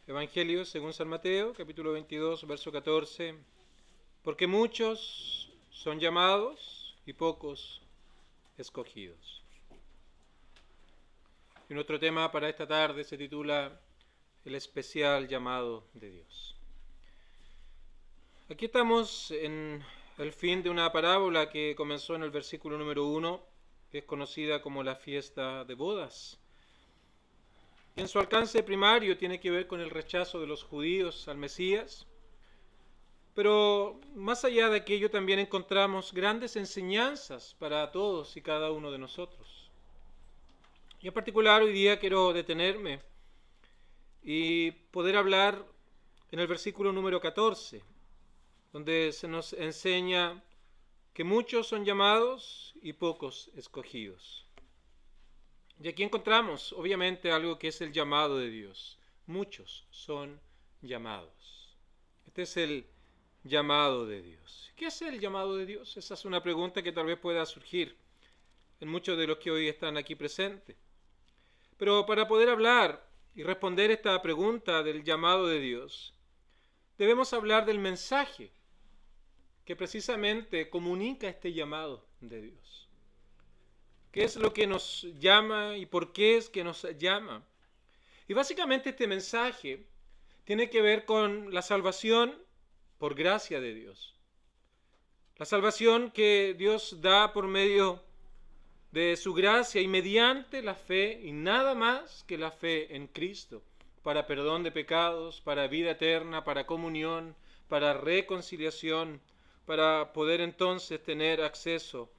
Evangelio según San Mateo, capítulo 22, verso 14. Porque muchos son llamados y pocos escogidos. Y nuestro tema para esta tarde se titula El especial llamado de Dios. Aquí estamos en el fin de una parábola que comenzó en el versículo número 1, que es conocida como la fiesta de bodas. En su alcance primario tiene que ver con el rechazo de los judíos al Mesías, pero más allá de aquello también encontramos grandes enseñanzas para todos y cada uno de nosotros. Y en particular hoy día quiero detenerme y poder hablar en el versículo número 14, donde se nos enseña que muchos son llamados y pocos escogidos. Y aquí encontramos, obviamente, algo que es el llamado de Dios. Muchos son llamados. Este es el llamado de Dios. ¿Qué es el llamado de Dios? Esa es una pregunta que tal vez pueda surgir en muchos de los que hoy están aquí presentes. Pero para poder hablar y responder esta pregunta del llamado de Dios, debemos hablar del mensaje que precisamente comunica este llamado de Dios. ¿Qué es lo que nos llama y por qué es que nos llama? Y básicamente este mensaje tiene que ver con la salvación por gracia de Dios. La salvación que Dios da por medio de su gracia y mediante la fe y nada más que la fe en Cristo, para perdón de pecados, para vida eterna, para comunión, para reconciliación, para poder entonces tener acceso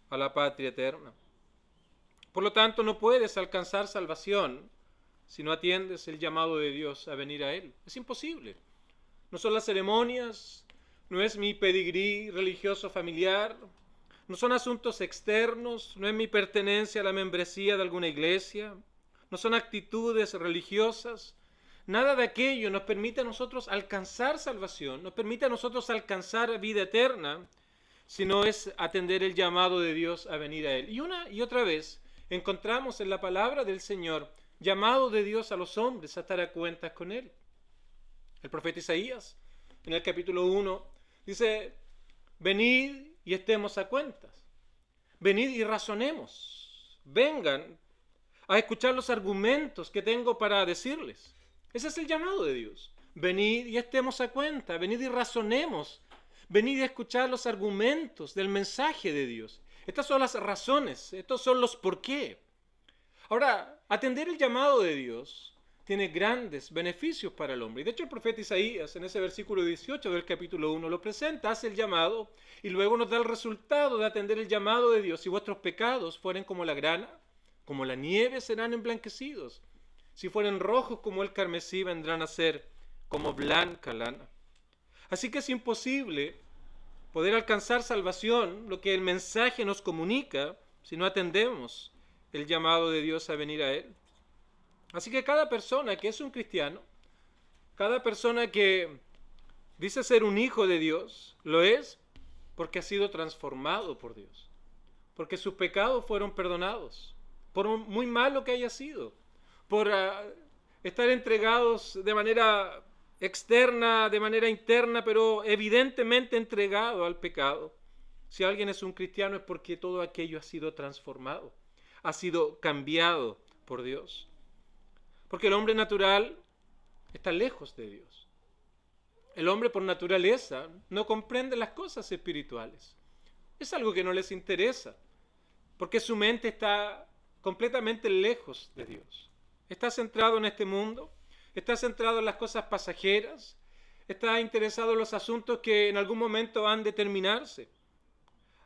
a la patria eterna. Por lo tanto, no puedes alcanzar salvación si no atiendes el llamado de Dios a venir a Él. Es imposible. No son las ceremonias, no es mi pedigrí religioso familiar, no son asuntos externos, no es mi pertenencia a la membresía de alguna iglesia, no son actitudes religiosas. Nada de aquello nos permite a nosotros alcanzar salvación, nos permite a nosotros alcanzar vida eterna, sino es atender el llamado de Dios a venir a Él. Y una y otra vez encontramos en la palabra del Señor llamado de Dios a los hombres a estar a cuentas con Él. El profeta Isaías, en el capítulo 1, dice: venid y estemos a cuentas, venid y razonemos, vengan a escuchar los argumentos que tengo para decirles. Ese es el llamado de Dios. Venid y estemos a cuenta, venid y razonemos, venid a escuchar los argumentos del mensaje de Dios. Estas son las razones, estos son los por qué. Ahora, atender el llamado de Dios tiene grandes beneficios para el hombre. Y de hecho el profeta Isaías en ese versículo 18 del capítulo 1 lo presenta, hace el llamado y luego nos da el resultado de atender el llamado de Dios. Si vuestros pecados fueren como la grana, como la nieve serán emblanquecidos. Si fueren rojos como el carmesí, vendrán a ser como blanca lana. Así que es imposible poder alcanzar salvación, lo que el mensaje nos comunica, si no atendemos el llamado de Dios a venir a Él. Así que cada persona que es un cristiano, cada persona que dice ser un hijo de Dios, lo es porque ha sido transformado por Dios, porque sus pecados fueron perdonados, por muy malo que haya sido, por estar entregados de manera externa, de manera interna, pero evidentemente entregado al pecado. Si alguien es un cristiano es porque todo aquello ha sido transformado, ha sido cambiado por Dios. Porque el hombre natural está lejos de Dios. El hombre por naturaleza no comprende las cosas espirituales. Es algo que no les interesa, porque su mente está completamente lejos de Dios. Está centrado en este mundo, está centrado en las cosas pasajeras, está interesado en los asuntos que en algún momento han de terminarse.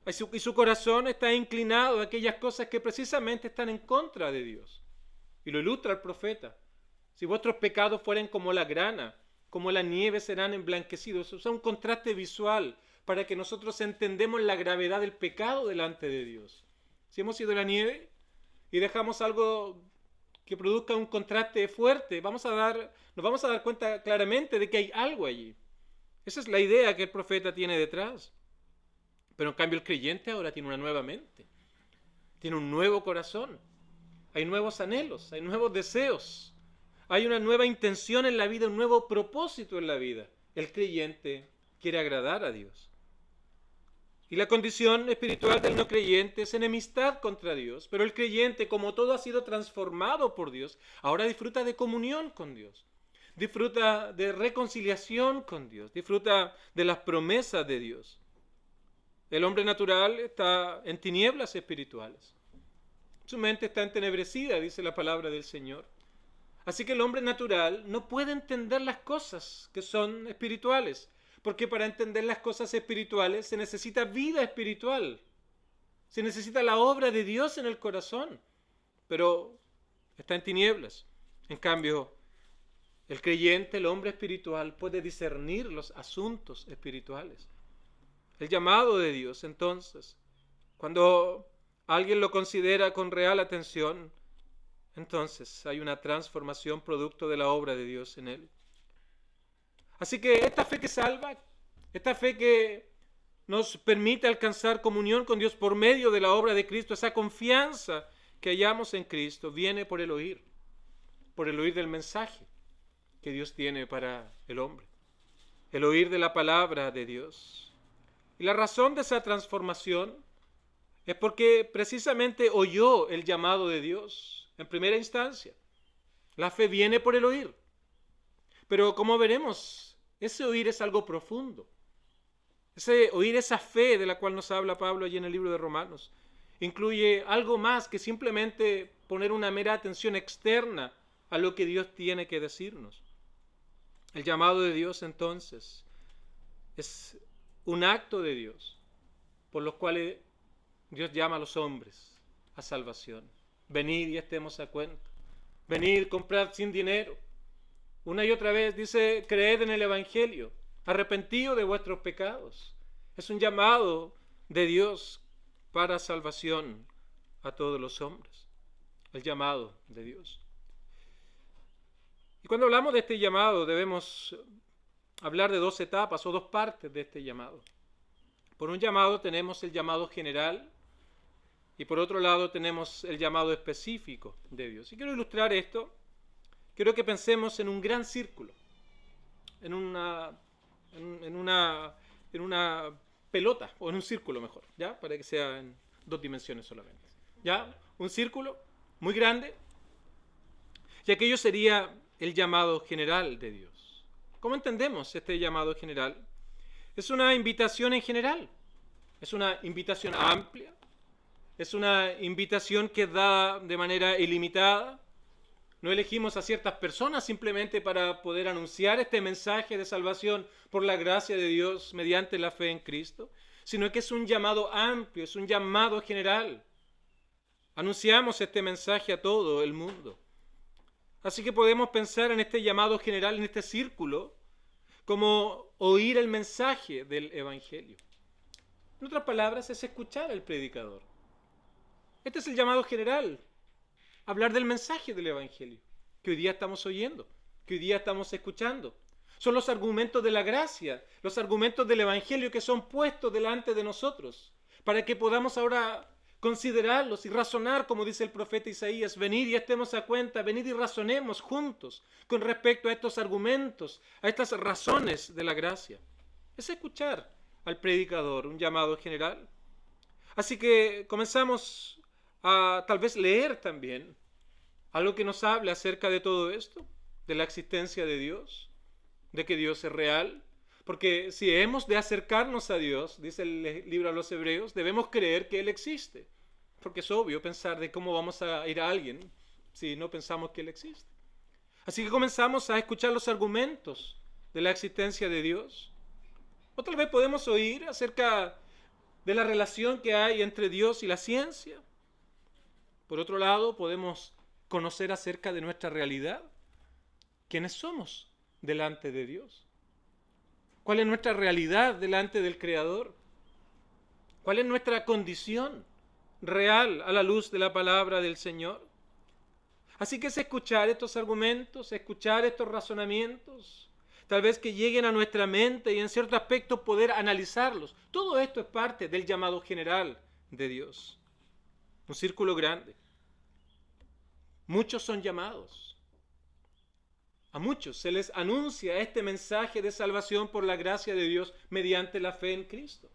Y su corazón está inclinado a aquellas cosas que precisamente están en contra de Dios. Y lo ilustra el profeta. Si vuestros pecados fueren como la grana, como la nieve serán emblanquecidos. Eso es un contraste visual para que nosotros entendamos la gravedad del pecado delante de Dios. Si hemos sido la nieve y dejamos algo que produzca un contraste fuerte, nos vamos a dar cuenta claramente de que hay algo allí. Esa es la idea que el profeta tiene detrás. Pero en cambio el creyente ahora tiene una nueva mente, tiene un nuevo corazón, hay nuevos anhelos, hay nuevos deseos, hay una nueva intención en la vida, un nuevo propósito en la vida. El creyente quiere agradar a Dios. Y la condición espiritual del no creyente es enemistad contra Dios. Pero el creyente, como todo ha sido transformado por Dios, ahora disfruta de comunión con Dios. Disfruta de reconciliación con Dios. Disfruta de las promesas de Dios. El hombre natural está en tinieblas espirituales. Su mente está entenebrecida, dice la palabra del Señor. Así que el hombre natural no puede entender las cosas que son espirituales. Porque para entender las cosas espirituales se necesita vida espiritual. Se necesita la obra de Dios en el corazón. Pero está en tinieblas. En cambio, el creyente, el hombre espiritual, puede discernir los asuntos espirituales. El llamado de Dios, entonces, cuando alguien lo considera con real atención, entonces hay una transformación producto de la obra de Dios en él. Así que esta fe que salva, esta fe que nos permite alcanzar comunión con Dios por medio de la obra de Cristo, esa confianza que hallamos en Cristo, viene por el oír del mensaje que Dios tiene para el hombre, el oír de la palabra de Dios. Y la razón de esa transformación es porque precisamente oyó el llamado de Dios en primera instancia. La fe viene por el oír. Pero como veremos, ese oír es algo profundo. Ese oír, esa fe de la cual nos habla Pablo allí en el libro de Romanos, incluye algo más que simplemente poner una mera atención externa a lo que Dios tiene que decirnos. El llamado de Dios, entonces, es un acto de Dios por los cuales Dios llama a los hombres a salvación. Venid y estemos a cuenta. Venid, comprad sin dinero. Una y otra vez dice, creed en el Evangelio, arrepentido de vuestros pecados. Es un llamado de Dios para salvación a todos los hombres. El llamado de Dios. Y cuando hablamos de este llamado debemos hablar de dos etapas o dos partes de este llamado. Por un llamado tenemos el llamado general y por otro lado tenemos el llamado específico de Dios. Y quiero ilustrar esto. Quiero que pensemos en un gran círculo, en una pelota, o en un círculo mejor, ¿ya? Para que sea en dos dimensiones solamente. ¿Ya? Un círculo muy grande, y aquello sería el llamado general de Dios. ¿Cómo entendemos este llamado general? Es una invitación en general, es una invitación amplia, es una invitación que da de manera ilimitada. No elegimos a ciertas personas simplemente para poder anunciar este mensaje de salvación por la gracia de Dios mediante la fe en Cristo, sino que es un llamado amplio, es un llamado general. Anunciamos este mensaje a todo el mundo. Así que podemos pensar en este llamado general, en este círculo, como oír el mensaje del Evangelio. En otras palabras, es escuchar al predicador. Este es el llamado general. Hablar del mensaje del Evangelio, que hoy día estamos oyendo, que hoy día estamos escuchando. Son los argumentos de la gracia, los argumentos del Evangelio que son puestos delante de nosotros, para que podamos ahora considerarlos y razonar, como dice el profeta Isaías, venid y estemos a cuenta, venid y razonemos juntos con respecto a estos argumentos, a estas razones de la gracia. Es escuchar al predicador, un llamado general. Así que comenzamos a tal vez leer también algo que nos hable acerca de todo esto, de la existencia de Dios, de que Dios es real, porque si hemos de acercarnos a Dios, dice el libro a los Hebreos, debemos creer que Él existe, porque es obvio pensar de cómo vamos a ir a alguien si no pensamos que Él existe. Así que comenzamos a escuchar los argumentos de la existencia de Dios, o tal vez podemos oír acerca de la relación que hay entre Dios y la ciencia. Por otro lado, podemos conocer acerca de nuestra realidad, quiénes somos delante de Dios, cuál es nuestra realidad delante del Creador, cuál es nuestra condición real a la luz de la palabra del Señor. Así que es escuchar estos argumentos, escuchar estos razonamientos, tal vez que lleguen a nuestra mente y en cierto aspecto poder analizarlos. Todo esto es parte del llamado general de Dios. Un círculo grande. Muchos son llamados. A muchos se les anuncia este mensaje de salvación por la gracia de Dios mediante la fe en Cristo.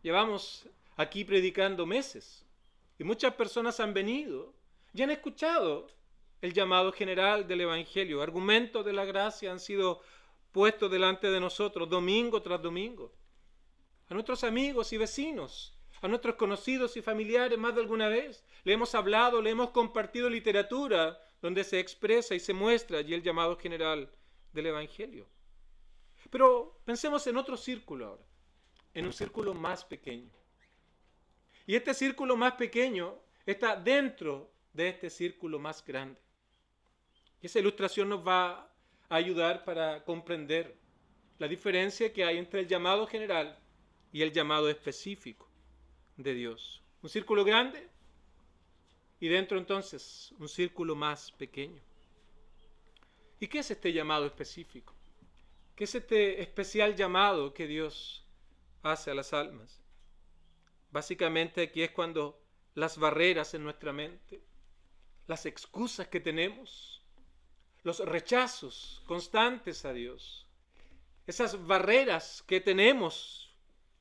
Llevamos aquí predicando meses y muchas personas han venido y han escuchado el llamado general del Evangelio. Argumentos de la gracia han sido puestos delante de nosotros domingo tras domingo. A nuestros amigos y vecinos, a nuestros conocidos y familiares más de alguna vez le hemos hablado, le hemos compartido literatura donde se expresa y se muestra allí el llamado general del Evangelio. Pero pensemos en otro círculo ahora, en un círculo más pequeño. Y este círculo más pequeño está dentro de este círculo más grande. Y esa ilustración nos va a ayudar para comprender la diferencia que hay entre el llamado general y el llamado específico de Dios. Un círculo grande y dentro entonces un círculo más pequeño. ¿Y qué es este llamado específico? ¿Qué es este especial llamado que Dios hace a las almas? Básicamente aquí es cuando las barreras en nuestra mente, las excusas que tenemos, los rechazos constantes a Dios, esas barreras que tenemos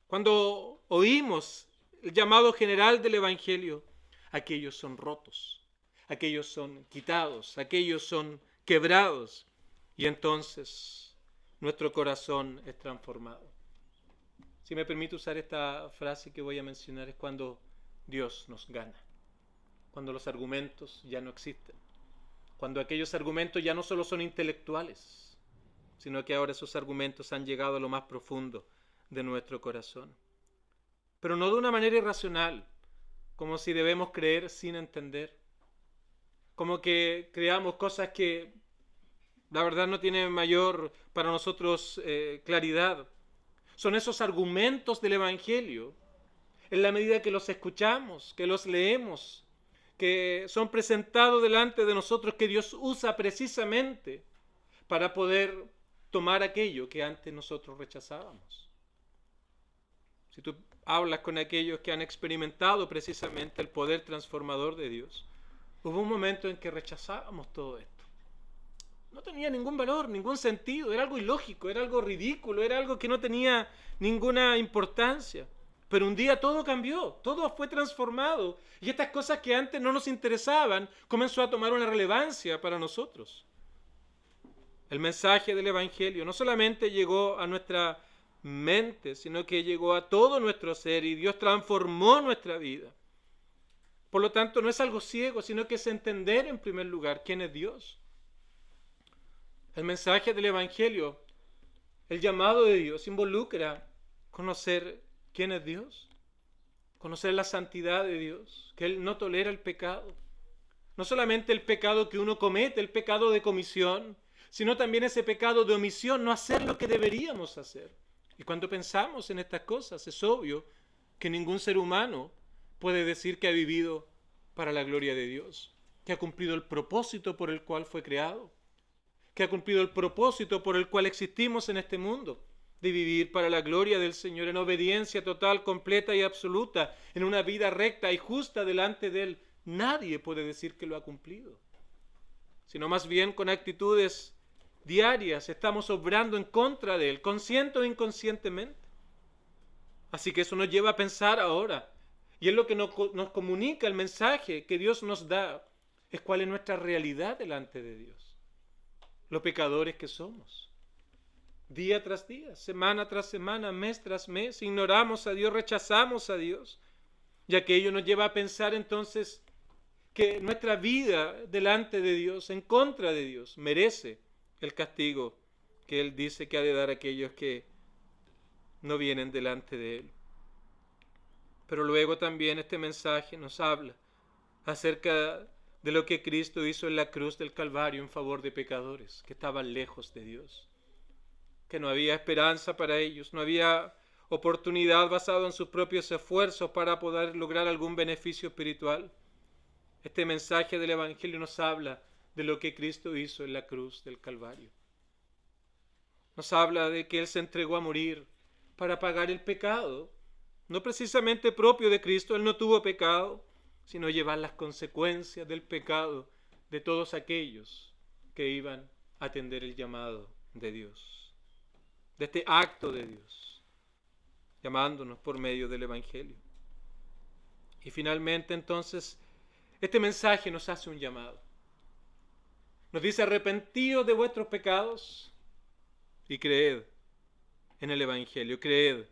cuando oímos el llamado general del Evangelio, aquellos son rotos, aquellos son quitados, aquellos son quebrados y entonces nuestro corazón es transformado. Si me permite usar esta frase que voy a mencionar, es cuando Dios nos gana, cuando los argumentos ya no existen, cuando aquellos argumentos ya no solo son intelectuales, sino que ahora esos argumentos han llegado a lo más profundo de nuestro corazón. Pero no de una manera irracional, como si debemos creer sin entender, como que creamos cosas que la verdad no tienen mayor para nosotros claridad. Son esos argumentos del Evangelio, en la medida que los escuchamos, que los leemos, que son presentados delante de nosotros, que Dios usa precisamente para poder tomar aquello que antes nosotros rechazábamos. Si tú hablas con aquellos que han experimentado precisamente el poder transformador de Dios, hubo un momento en que rechazábamos todo esto. No tenía ningún valor, ningún sentido, era algo ilógico, era algo ridículo, era algo que no tenía ninguna importancia. Pero un día todo cambió, todo fue transformado y estas cosas que antes no nos interesaban comenzó a tomar una relevancia para nosotros. El mensaje del Evangelio no solamente llegó a nuestra mente, sino que llegó a todo nuestro ser y Dios transformó nuestra vida. Por lo tanto, no es algo ciego, sino que es entender en primer lugar quién es Dios. El mensaje del Evangelio, el llamado de Dios, involucra conocer quién es Dios, conocer la santidad de Dios, que Él no tolera el pecado. No solamente el pecado que uno comete, el pecado de comisión, sino también ese pecado de omisión, no hacer lo que deberíamos hacer. Y cuando pensamos en estas cosas, es obvio que ningún ser humano puede decir que ha vivido para la gloria de Dios, que ha cumplido el propósito por el cual fue creado, que ha cumplido el propósito por el cual existimos en este mundo, de vivir para la gloria del Señor en obediencia total, completa y absoluta, en una vida recta y justa delante de Él. Nadie puede decir que lo ha cumplido, sino más bien con actitudes diarias estamos obrando en contra de Él, consciente o inconscientemente. Así que eso nos lleva a pensar ahora, y es lo que nos comunica el mensaje que Dios nos da, es cuál es nuestra realidad delante de Dios. Los pecadores que somos. Día tras día, semana tras semana, mes tras mes, ignoramos a Dios, rechazamos a Dios. Y aquello nos lleva a pensar entonces que nuestra vida delante de Dios, en contra de Dios, merece el castigo que Él dice que ha de dar a aquellos que no vienen delante de Él. Pero luego también este mensaje nos habla acerca de lo que Cristo hizo en la cruz del Calvario en favor de pecadores que estaban lejos de Dios, que no había esperanza para ellos, no había oportunidad basada en sus propios esfuerzos para poder lograr algún beneficio espiritual. Este mensaje del Evangelio nos habla de lo que Cristo hizo en la cruz del Calvario. Nos habla de que Él se entregó a morir para pagar el pecado, no precisamente propio de Cristo, Él no tuvo pecado, sino llevar las consecuencias del pecado de todos aquellos que iban atender el llamado de Dios, de este acto de Dios, llamándonos por medio del Evangelio. Y finalmente entonces, este mensaje nos hace un llamado. Nos dice: arrepentíos de vuestros pecados y creed en el Evangelio, creed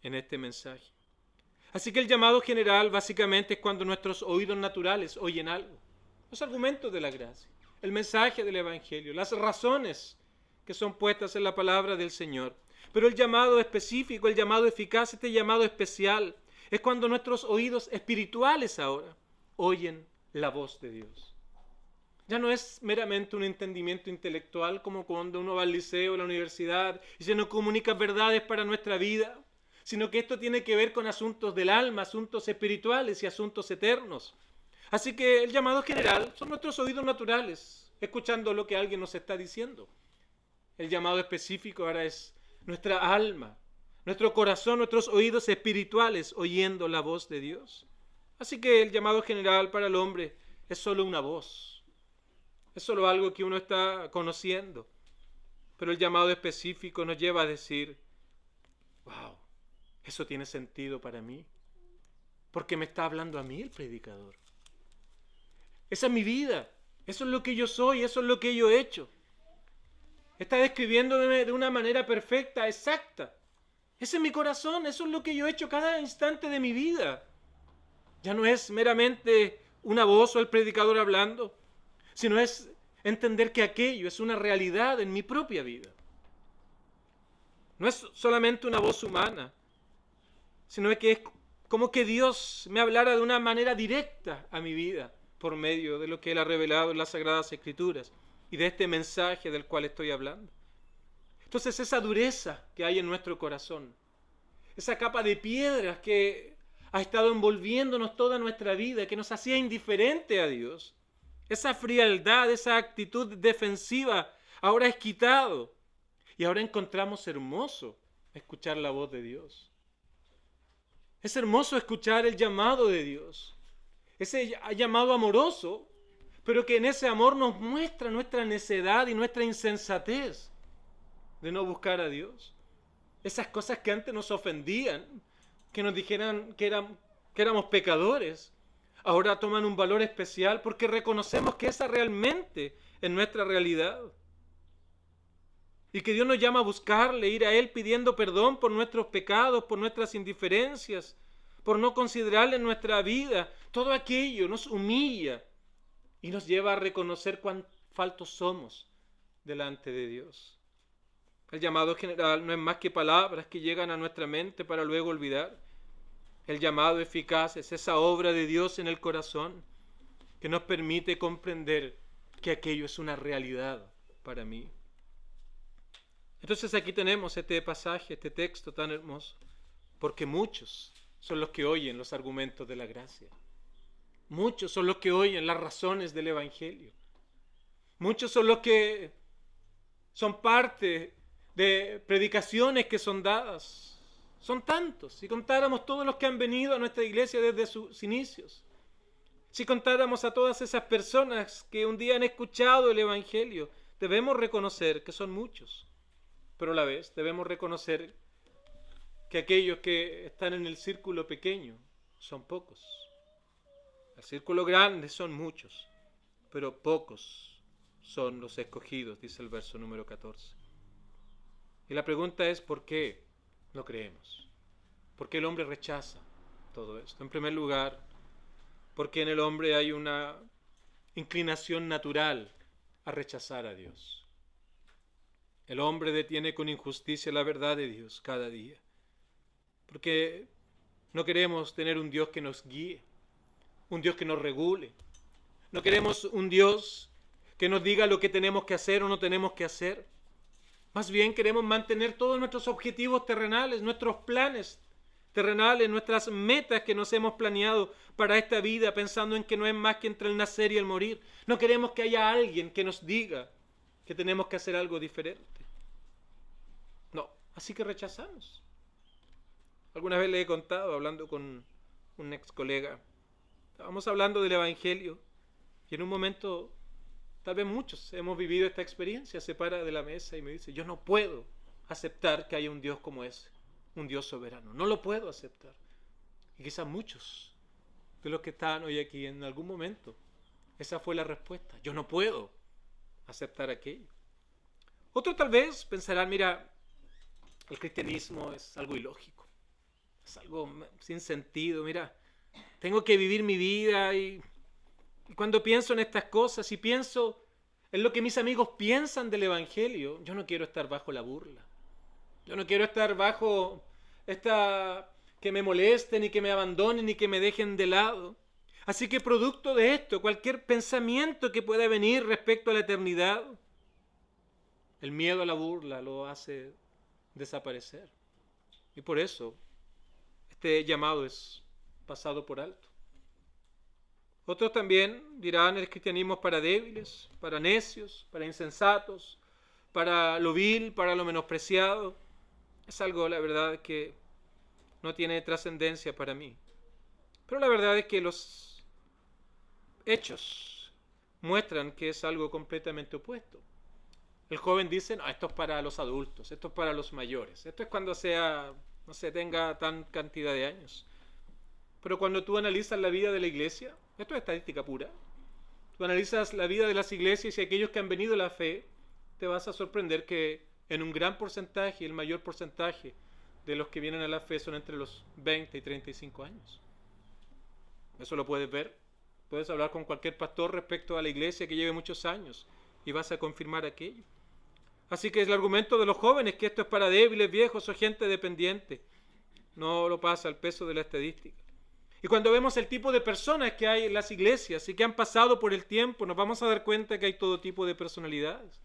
en este mensaje. Así que el llamado general básicamente es cuando nuestros oídos naturales oyen algo, los argumentos de la gracia, el mensaje del Evangelio, las razones que son puestas en la palabra del Señor. Pero el llamado específico, el llamado eficaz, este llamado especial, es cuando nuestros oídos espirituales ahora oyen la voz de Dios. Ya no es meramente un entendimiento intelectual como cuando uno va al liceo, a la universidad y se nos comunica verdades para nuestra vida, sino que esto tiene que ver con asuntos del alma, asuntos espirituales y asuntos eternos. Así que el llamado general son nuestros oídos naturales, escuchando lo que alguien nos está diciendo. El llamado específico ahora es nuestra alma, nuestro corazón, nuestros oídos espirituales oyendo la voz de Dios. Así que el llamado general para el hombre es solo una voz. Es solo algo que uno está conociendo. Pero el llamado específico nos lleva a decir: wow, eso tiene sentido para mí. Porque me está hablando a mí el predicador. Esa es mi vida. Eso es lo que yo soy. Eso es lo que yo he hecho. Está describiéndome de una manera perfecta, exacta. Ese es mi corazón. Eso es lo que yo he hecho cada instante de mi vida. Ya no es meramente una voz o el predicador hablando, sino es entender que aquello es una realidad en mi propia vida. No es solamente una voz humana, sino que es como que Dios me hablara de una manera directa a mi vida por medio de lo que Él ha revelado en las Sagradas Escrituras y de este mensaje del cual estoy hablando. Entonces esa dureza que hay en nuestro corazón, esa capa de piedras que ha estado envolviéndonos toda nuestra vida, que nos hacía indiferente a Dios, esa frialdad, esa actitud defensiva, ahora es quitado. Y ahora encontramos hermoso escuchar la voz de Dios. Es hermoso escuchar el llamado de Dios. Ese llamado amoroso, pero que en ese amor nos muestra nuestra necedad y nuestra insensatez de no buscar a Dios. Esas cosas que antes nos ofendían, que nos dijeran que éramos pecadores, ahora toman un valor especial porque reconocemos que esa realmente es nuestra realidad. Y que Dios nos llama a buscarle, ir a Él pidiendo perdón por nuestros pecados, por nuestras indiferencias, por no considerarle en nuestra vida. Todo aquello nos humilla y nos lleva a reconocer cuán faltos somos delante de Dios. El llamado general no es más que palabras que llegan a nuestra mente para luego olvidar. El llamado eficaz es esa obra de Dios en el corazón que nos permite comprender que aquello es una realidad para mí. Entonces aquí tenemos este pasaje, este texto tan hermoso, porque muchos son los que oyen los argumentos de la gracia. Muchos son los que oyen las razones del Evangelio. Muchos son los que son parte de predicaciones que son dadas. Son tantos. Si contáramos todos los que han venido a nuestra iglesia desde sus inicios, si contáramos a todas esas personas que un día han escuchado el Evangelio, debemos reconocer que son muchos. Pero a la vez debemos reconocer que aquellos que están en el círculo pequeño son pocos. El círculo grande son muchos, pero pocos son los escogidos, dice el verso número 14. Y la pregunta es: ¿por qué no creemos? ¿Por qué el hombre rechaza todo esto? En primer lugar, porque en el hombre hay una inclinación natural a rechazar a Dios. El hombre detiene con injusticia la verdad de Dios cada día, porque no queremos tener un Dios que nos guíe, un Dios que nos regule. No queremos un Dios que nos diga lo que tenemos que hacer o no tenemos que hacer. Más bien queremos mantener todos nuestros objetivos terrenales, nuestros planes terrenales, nuestras metas que nos hemos planeado para esta vida, pensando en que no es más que entre el nacer y el morir. No queremos que haya alguien que nos diga que tenemos que hacer algo diferente. No, así que rechazamos. Alguna vez le he contado, hablando con un ex colega, estábamos hablando del Evangelio y en un momento tal vez muchos hemos vivido esta experiencia, se para de la mesa y me dice, yo no puedo aceptar que haya un Dios como ese, un Dios soberano, no lo puedo aceptar. Y quizás muchos de los que están hoy aquí en algún momento, esa fue la respuesta, yo no puedo aceptar aquello. Otros tal vez pensarán, mira, el cristianismo es algo ilógico, es algo sin sentido, mira, tengo que vivir mi vida y cuando pienso en estas cosas y pienso en lo que mis amigos piensan del Evangelio, yo no quiero estar bajo la burla, yo no quiero estar bajo que me molesten y que me abandonen y que me dejen de lado. Así que producto de esto, cualquier pensamiento que pueda venir respecto a la eternidad, el miedo a la burla lo hace desaparecer. Y por eso este llamado es pasado por alto. Otros también dirán el cristianismo es para débiles, para necios, para insensatos, para lo vil, para lo menospreciado. Es algo, la verdad, que no tiene trascendencia para mí. Pero la verdad es que los hechos muestran que es algo completamente opuesto. El joven dice, no, esto es para los adultos, esto es para los mayores, esto es cuando tenga tan cantidad de años. Pero cuando tú analizas la vida de la iglesia, esto es estadística pura, tú analizas la vida de las iglesias y aquellos que han venido a la fe, te vas a sorprender que en un gran porcentaje, el mayor porcentaje de los que vienen a la fe son entre los 20 y 35 años. Eso lo puedes ver. Puedes hablar con cualquier pastor respecto a la iglesia que lleve muchos años y vas a confirmar aquello. Así que es el argumento de los jóvenes que esto es para débiles, viejos o gente dependiente. No lo pasa al peso de la estadística. Y cuando vemos el tipo de personas que hay en las iglesias y que han pasado por el tiempo, nos vamos a dar cuenta que hay todo tipo de personalidades.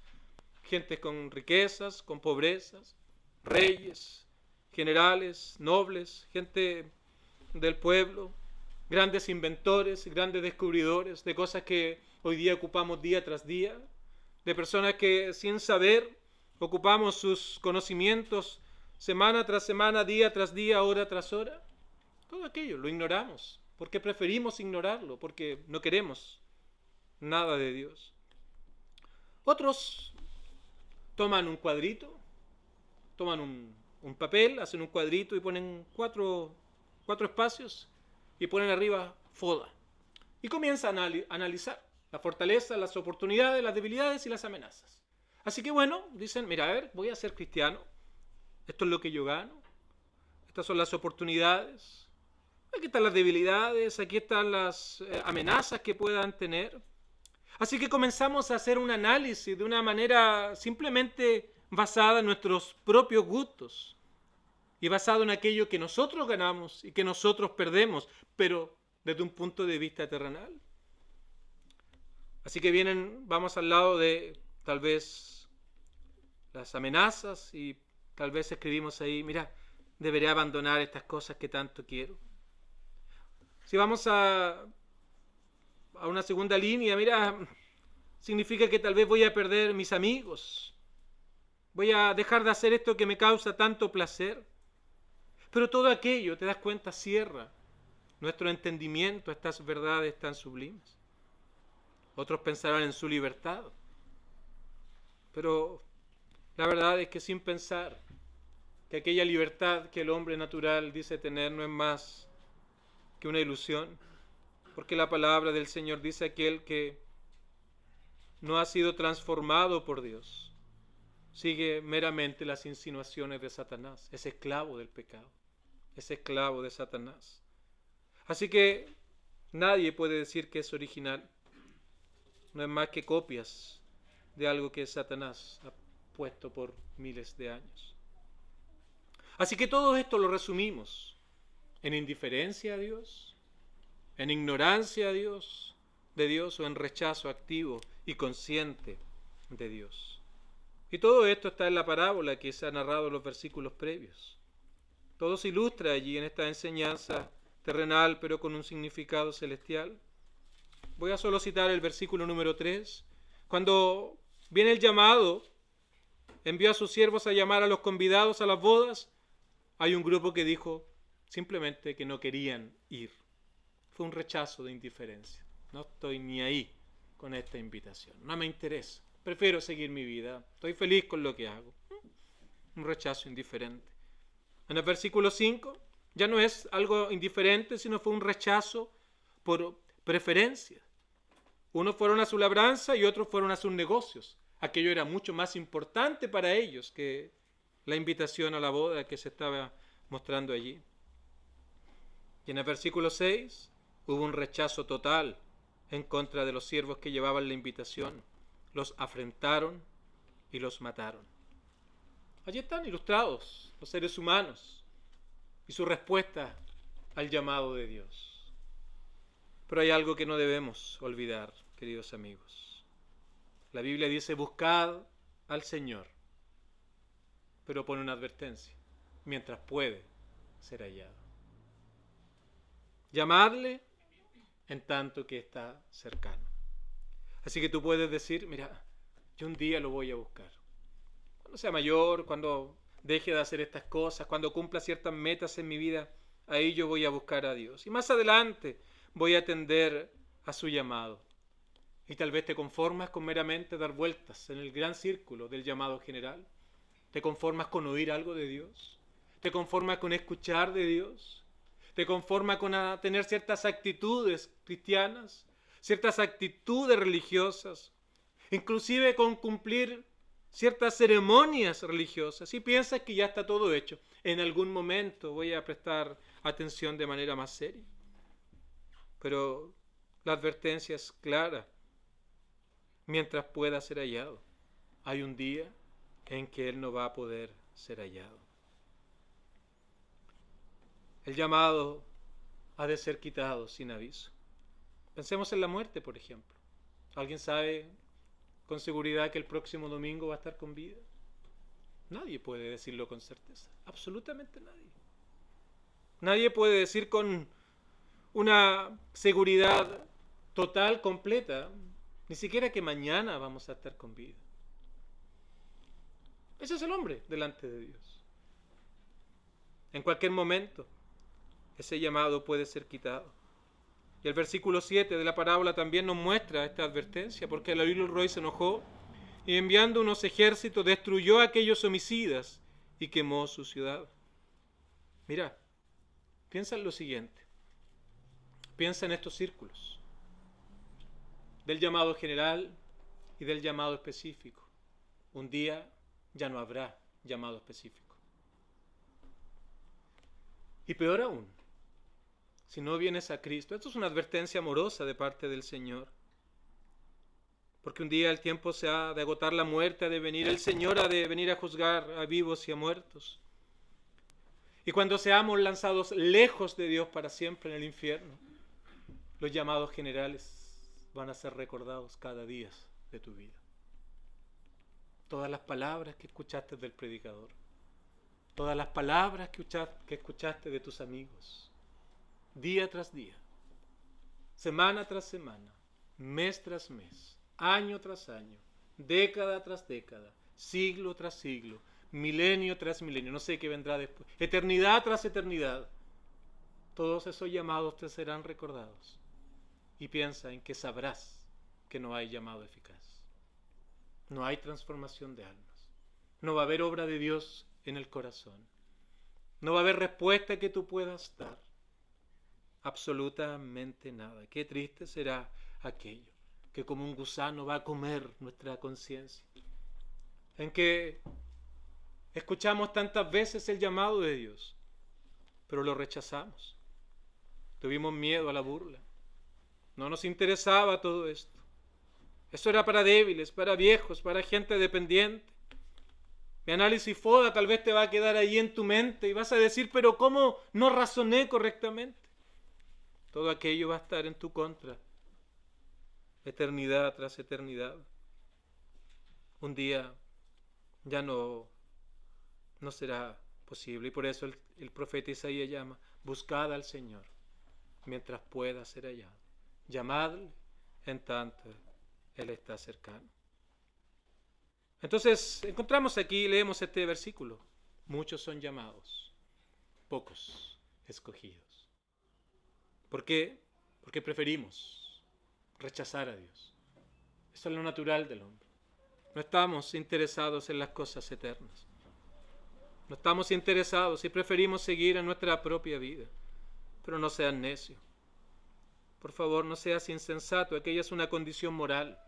Gente con riquezas, con pobrezas, reyes, generales, nobles, gente del pueblo, grandes inventores, grandes descubridores de cosas que hoy día ocupamos día tras día, de personas que sin saber ocupamos sus conocimientos semana tras semana, día tras día, hora tras hora. Todo aquello lo ignoramos, porque preferimos ignorarlo, porque no queremos nada de Dios. Otros toman un cuadrito, toman un papel, hacen un cuadrito y ponen cuatro espacios y ponen arriba FODA. Y comienzan a analizar las fortalezas, las oportunidades, las debilidades y las amenazas. Así que bueno, dicen, mira, a ver, voy a ser cristiano, esto es lo que yo gano, estas son las oportunidades, aquí están las debilidades, aquí están las amenazas que puedan tener. Así que comenzamos a hacer un análisis de una manera simplemente basada en nuestros propios gustos y basado en aquello que nosotros ganamos y que nosotros perdemos, pero desde un punto de vista terrenal. Así que vamos al lado de tal vez las amenazas y tal vez escribimos ahí, mira, deberé abandonar estas cosas que tanto quiero. Si vamos a una segunda línea, mira, significa que tal vez voy a perder mis amigos, voy a dejar de hacer esto que me causa tanto placer. Pero todo aquello, te das cuenta, cierra nuestro entendimiento a estas verdades tan sublimes. Otros pensarán en su libertad, pero la verdad es que sin pensar que aquella libertad que el hombre natural dice tener no es más que una ilusión, porque la palabra del Señor dice aquel que no ha sido transformado por Dios, sigue meramente las insinuaciones de Satanás, es esclavo del pecado, es esclavo de Satanás. Así que nadie puede decir que es original, no es más que copias de algo que Satanás ha puesto por miles de años. Así que todo esto lo resumimos en indiferencia a Dios, en ignorancia de Dios o en rechazo activo y consciente de Dios. Y todo esto está en la parábola que se ha narrado en los versículos previos. Todo se ilustra allí en esta enseñanza terrenal pero con un significado celestial. Voy a solo citar el versículo número 3. Cuando viene el llamado, envió a sus siervos a llamar a los convidados a las bodas. Hay un grupo que dijo simplemente que no querían ir. Fue un rechazo de indiferencia. No estoy ni ahí con esta invitación. No me interesa. Prefiero seguir mi vida. Estoy feliz con lo que hago. Un rechazo indiferente. En el versículo 5 ya no es algo indiferente, sino fue un rechazo por preferencia. Unos fueron a su labranza y otros fueron a sus negocios. Aquello era mucho más importante para ellos que la invitación a la boda que se estaba mostrando allí. Y en el versículo 6 hubo un rechazo total en contra de los siervos que llevaban la invitación. Los afrentaron y los mataron. Allí están ilustrados los seres humanos y su respuesta al llamado de Dios. Pero hay algo que no debemos olvidar, queridos amigos. La Biblia dice, buscad al Señor, pero pone una advertencia, mientras puede ser hallado. Llamadle en tanto que está cercano. Así que tú puedes decir, mira, yo un día lo voy a buscar. Cuando sea mayor, cuando deje de hacer estas cosas, cuando cumpla ciertas metas en mi vida, ahí yo voy a buscar a Dios. Y más adelante voy a atender a su llamado. Y tal vez te conformas con meramente dar vueltas en el gran círculo del llamado general. ¿Te conformas con oír algo de Dios? ¿Te conformas con escuchar de Dios? ¿Te conformas con tener ciertas actitudes cristianas? ¿Ciertas actitudes religiosas? Inclusive con cumplir ciertas ceremonias religiosas. Y piensas que ya está todo hecho. En algún momento voy a prestar atención de manera más seria. Pero la advertencia es clara. Mientras pueda ser hallado, hay un día en que Él no va a poder ser hallado. El llamado ha de ser quitado sin aviso. Pensemos en la muerte, por ejemplo. ¿Alguien sabe con seguridad que el próximo domingo va a estar con vida? Nadie puede decirlo con certeza. Absolutamente nadie. Nadie puede decir con una seguridad total, completa, ni siquiera que mañana vamos a estar con vida. Ese es el hombre delante de Dios. En cualquier momento, ese llamado puede ser quitado. Y el versículo 7 de la parábola también nos muestra esta advertencia, porque el rey se enojó y enviando unos ejércitos destruyó a aquellos homicidas y quemó su ciudad. Mira, piensa en lo siguiente. Piensa en estos círculos del llamado general y del llamado específico. Un día ya no habrá llamado específico. Y peor aún, si no vienes a Cristo, esto es una advertencia amorosa de parte del Señor. Porque un día el tiempo se ha de agotar, la muerte ha de venir, el Señor ha de venir a juzgar a vivos y a muertos. Y cuando seamos lanzados lejos de Dios para siempre en el infierno, los llamados generales van a ser recordados cada día de tu vida. Todas las palabras que escuchaste del predicador, todas las palabras que escuchaste de tus amigos, día tras día, semana tras semana, mes tras mes, año tras año, década tras década, siglo tras siglo, milenio tras milenio, no sé qué vendrá después, eternidad tras eternidad, todos esos llamados te serán recordados. Y piensa en que sabrás que no hay llamado eficaz. No hay transformación de almas. No va a haber obra de Dios en el corazón. No va a haber respuesta que tú puedas dar. Absolutamente nada. Qué triste será aquello que como un gusano va a comer nuestra conciencia. En que escuchamos tantas veces el llamado de Dios, pero lo rechazamos. Tuvimos miedo a la burla. No nos interesaba todo esto. Eso era para débiles, para viejos, para gente dependiente. Mi análisis FODA tal vez te va a quedar ahí en tu mente y vas a decir, pero ¿cómo no razoné correctamente? Todo aquello va a estar en tu contra, eternidad tras eternidad. Un día ya no será posible. Y por eso el profeta Isaías llama, buscad al Señor mientras pueda ser hallado. Llamadle en tanto Él está cercano. Entonces, encontramos aquí, leemos este versículo. Muchos son llamados, pocos escogidos. ¿Por qué? Porque preferimos rechazar a Dios. Eso es lo natural del hombre. No estamos interesados en las cosas eternas. No estamos interesados y preferimos seguir en nuestra propia vida. Pero no seas necio. Por favor, no seas insensato. Aquella es una condición moral.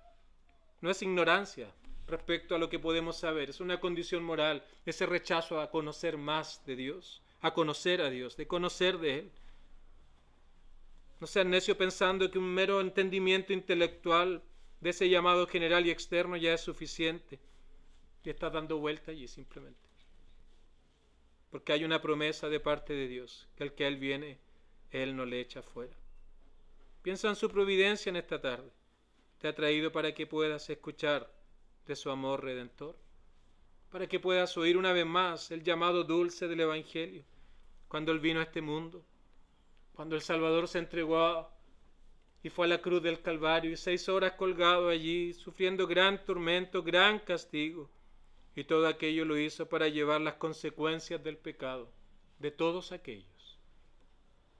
No es ignorancia respecto a lo que podemos saber. Es una condición moral. Ese rechazo a conocer más de Dios, a conocer a Dios, de conocer de Él. No seas necio pensando que un mero entendimiento intelectual de ese llamado general y externo ya es suficiente. Y estás dando vuelta allí simplemente. Porque hay una promesa de parte de Dios, que al que Él viene, Él no le echa fuera. Piensa en su providencia en esta tarde. Te ha traído para que puedas escuchar de su amor redentor, para que puedas oír una vez más el llamado dulce del Evangelio, cuando Él vino a este mundo, cuando el Salvador se entregó y fue a la cruz del Calvario y 6 horas colgado allí, sufriendo gran tormento, gran castigo, y todo aquello lo hizo para llevar las consecuencias del pecado de todos aquellos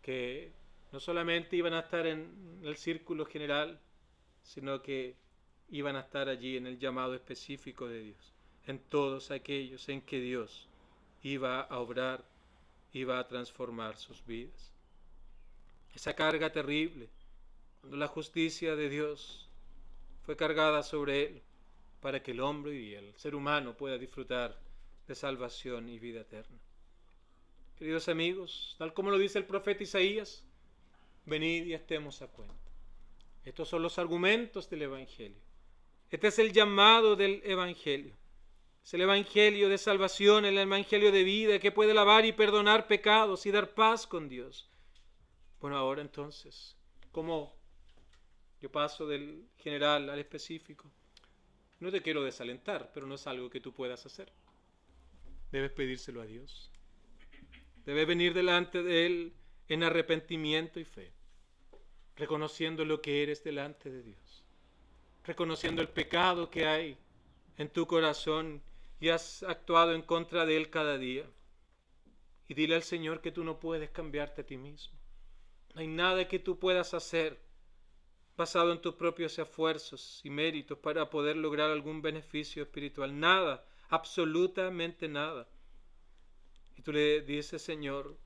que no solamente iban a estar en el círculo general, sino que iban a estar allí en el llamado específico de Dios, en todos aquellos en que Dios iba a obrar, iba a transformar sus vidas. Esa carga terrible, cuando la justicia de Dios fue cargada sobre Él, para que el hombre y el ser humano pueda disfrutar de salvación y vida eterna. Queridos amigos, tal como lo dice el profeta Isaías, venid y estemos a cuenta. Estos son los argumentos del Evangelio. Este es el llamado del Evangelio. Es el Evangelio de salvación, el Evangelio de vida que puede lavar y perdonar pecados y dar paz con Dios. Bueno, ahora entonces, ¿cómo yo paso del general al específico? No te quiero desalentar, pero no es algo que tú puedas hacer. Debes pedírselo a Dios. Debes venir delante de Él en arrepentimiento y fe, reconociendo lo que eres delante de Dios, reconociendo el pecado que hay en tu corazón y has actuado en contra de Él cada día. Y dile al Señor que tú no puedes cambiarte a ti mismo. No hay nada que tú puedas hacer basado en tus propios esfuerzos y méritos para poder lograr algún beneficio espiritual. Nada, absolutamente nada. Y tú le dices, Señor,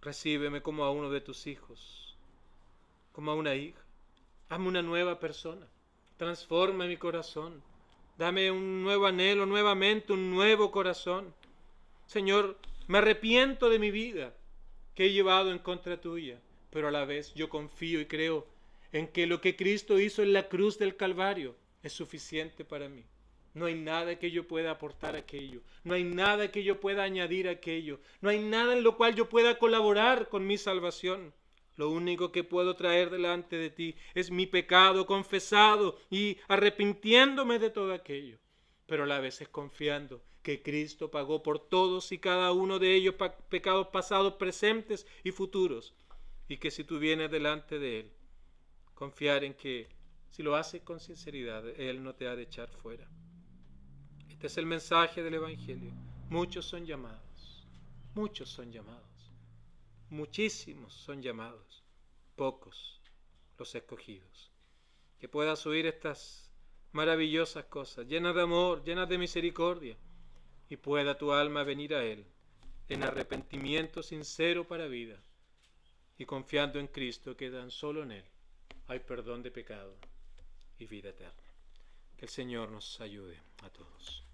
recíbeme como a uno de tus hijos, como a una hija. Hazme una nueva persona. Transforma mi corazón. Dame un nuevo anhelo, nuevamente un nuevo corazón. Señor, me arrepiento de mi vida que he llevado en contra tuya, pero a la vez yo confío y creo en que lo que Cristo hizo en la cruz del Calvario es suficiente para mí. No hay nada que yo pueda aportar a aquello. No hay nada que yo pueda añadir a aquello. No hay nada en lo cual yo pueda colaborar con mi salvación. Lo único que puedo traer delante de ti es mi pecado confesado y arrepintiéndome de todo aquello, pero a la vez confiando que Cristo pagó por todos y cada uno de ellos pecados pasados, presentes y futuros, y que si tú vienes delante de Él, confiar en que si lo haces con sinceridad, Él no te ha de echar fuera. Este es el mensaje del Evangelio. Muchos son llamados, muchísimos son llamados, pocos los escogidos. Que puedas oír estas maravillosas cosas, llenas de amor, llenas de misericordia, y pueda tu alma venir a Él en arrepentimiento sincero para vida y confiando en Cristo que tan solo en Él hay perdón de pecado y vida eterna. Que el Señor nos ayude a todos.